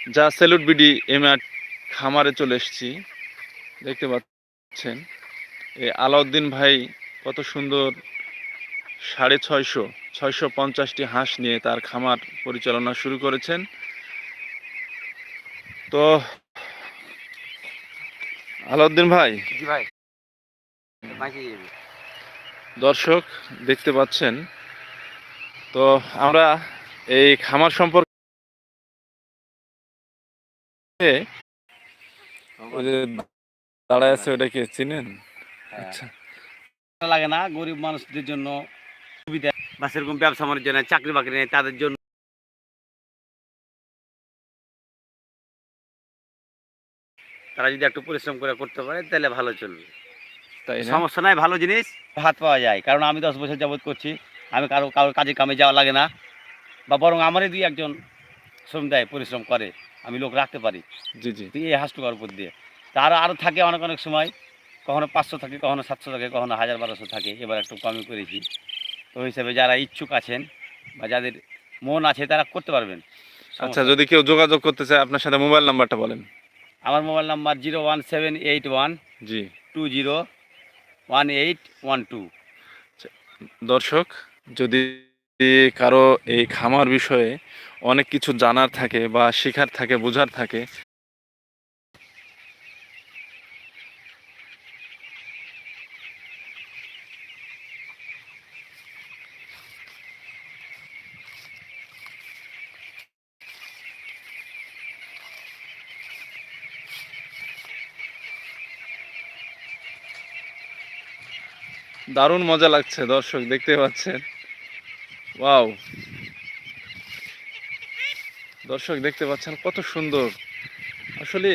যা salute BD MR খামারে চলে এসেছি। দেখতে পাচ্ছেন এই আলাউদ্দিন ভাই কত সুন্দর 650-650টি হাঁস নিয়ে তার খামার পরিচালনা শুরু করেছেন। তো আলাউদ্দিন ভাই, জি ভাই, দর্শক দেখতে পাচ্ছেন, তো আমরা এই খামার সম্পর্কে ওই যে দাঁড়ায় আছে ওটাকে চিনেন? আচ্ছা, লাগে না গরিব মানুষদের জন্য সুবিধা বা সেরকম ব্যবসা বাণিজ্য নেই, চাকরি বাকরি নেই, তাদের জন্য তারা যদি একটু পরিশ্রম করে করতে পারে তাহলে ভালো চলবে। তাই না? সমস্যা নাই, ভালো জিনিস হাত পাওয়া যায়। কারণ আমি 10 বছর যাবত করছি, আমি কারোর কাজে কামে যাওয়া লাগে না, বা বরং আমারই দুই একজন শ্রম দেয়, পরিশ্রম করে, আমি লোক রাখতে পারি জি জি। এই হাঁসটুকার উপর দিয়ে। তারা আরও থাকে অনেক অনেক সময়, কখনো 500 থাকে, কখনো 700 থাকে, কখনো 1000-1200 থাকে। এবার একটু কমই করেছি। তো ওই হিসাবে যারা ইচ্ছুক আছেন বা যাদের মন আছে তারা করতে পারবেন, আচ্ছা, সমস্যা যদি নেই। কেউ যোগাযোগ করতে চায় আপনার সাথে মোবাইল নাম্বারটা বলেন। আমার মোবাইল নাম্বার 01781 জি। 201812। আচ্ছা, দর্শক যদি কারো এই খামার বিষয়ে অনেক কিছু জানার থাকে বা শেখার থাকে, বোঝার থাকে, দারুণ মজা লাগছে দর্শক, দেখতে পাচ্ছেন। ওয়াও, দর্শক দেখতে পাচ্ছেন কত সুন্দর। আসলে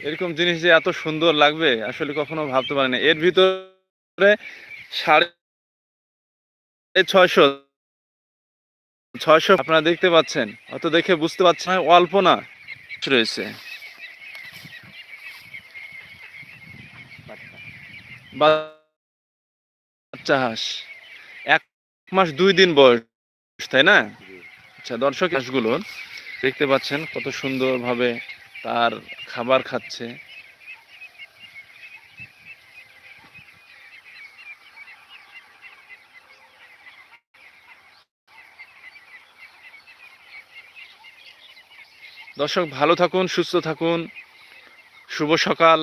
এরকম জিনিস যে এত সুন্দর লাগবে আসলে কখনো ভাবতে পারি না। এর ভিতরে 650 আপনারা দেখতে পাচ্ছেন, অত দেখে বুঝতে পারছেন না অল্প না রয়েছে। বাচ্চা হাঁস 1 মাস 2 দিন বয়স, তাই না? আচ্ছা দর্শক, হাঁসগুলো দেখতে পাচ্ছেন কত সুন্দরভাবে তার খাবার খাচ্ছে। দর্শক ভালো থাকুন, সুস্থ থাকুন, শুভ সকাল।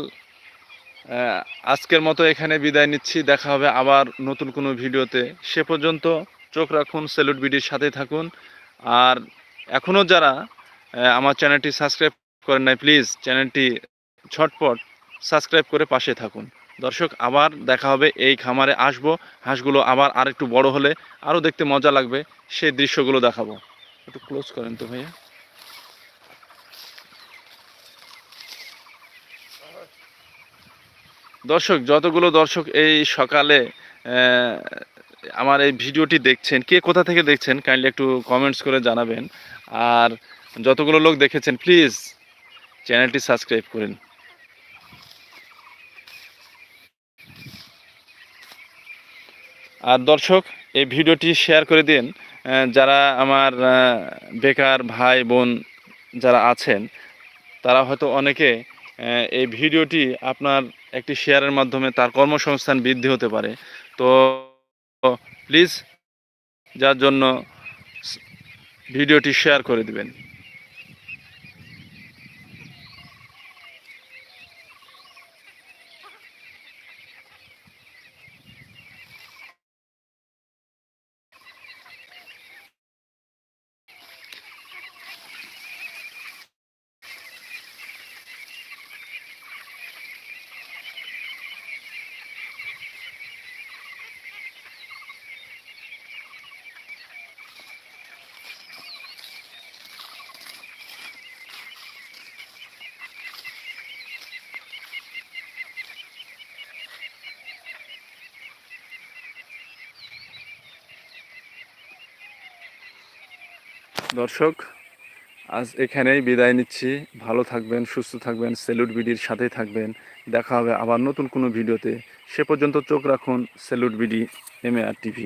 আজকের মতো এখানে বিদায় নিচ্ছি, দেখা হবে আবার নতুন কোনো ভিডিওতে। সে পর্যন্ত চোখ রাখুন স্যালুট বিডির সাথে থাকুন। আর এখনও যারা আমার চ্যানেলটি সাবস্ক্রাইব করেন নাই, প্লিজ চ্যানেলটি ঝটপট সাবস্ক্রাইব করে পাশে থাকুন। দর্শক আবার দেখা হবে, এই খামারে আসবো, হাঁসগুলো আবার আরেকটু বড় হলে আরও দেখতে মজা লাগবে, সেই দৃশ্যগুলো দেখাবো। একটু ক্লোজ করেন তো ভাইয়া। দর্শক যতগুলো দর্শক এই সকালে আমার এই ভিডিওটি দেখছেন, কে কোথা থেকে দেখছেন কাইন্ডলি একটু কমেন্টস করে জানাবেন। আর যতগুলো লোক দেখেছেন প্লিজ চ্যানেলটি সাবস্ক্রাইব করেন। আর দর্শক এই ভিডিওটি শেয়ার করে দিন, যারা আমার বেকার ভাই বোন যারা আছেন তারা হয়তো অনেকে এই ভিডিওটি আপনার একটি শেয়ারের মাধ্যমে তার কর্মসংস্থান বৃদ্ধি হতে পারে। তো প্লিজ যার জন্য ভিডিওটি শেয়ার করে দিবেন। দর্শক আজ এখানেই বিদায় নিচ্ছি। ভালো থাকবেন, সুস্থ থাকবেন, স্যালুট বিডির সাথেই থাকবেন। দেখা হবে আবার নতুন কোনো ভিডিওতে। সে পর্যন্ত চোখ রাখুন স্যালুট বিডি MAR TV।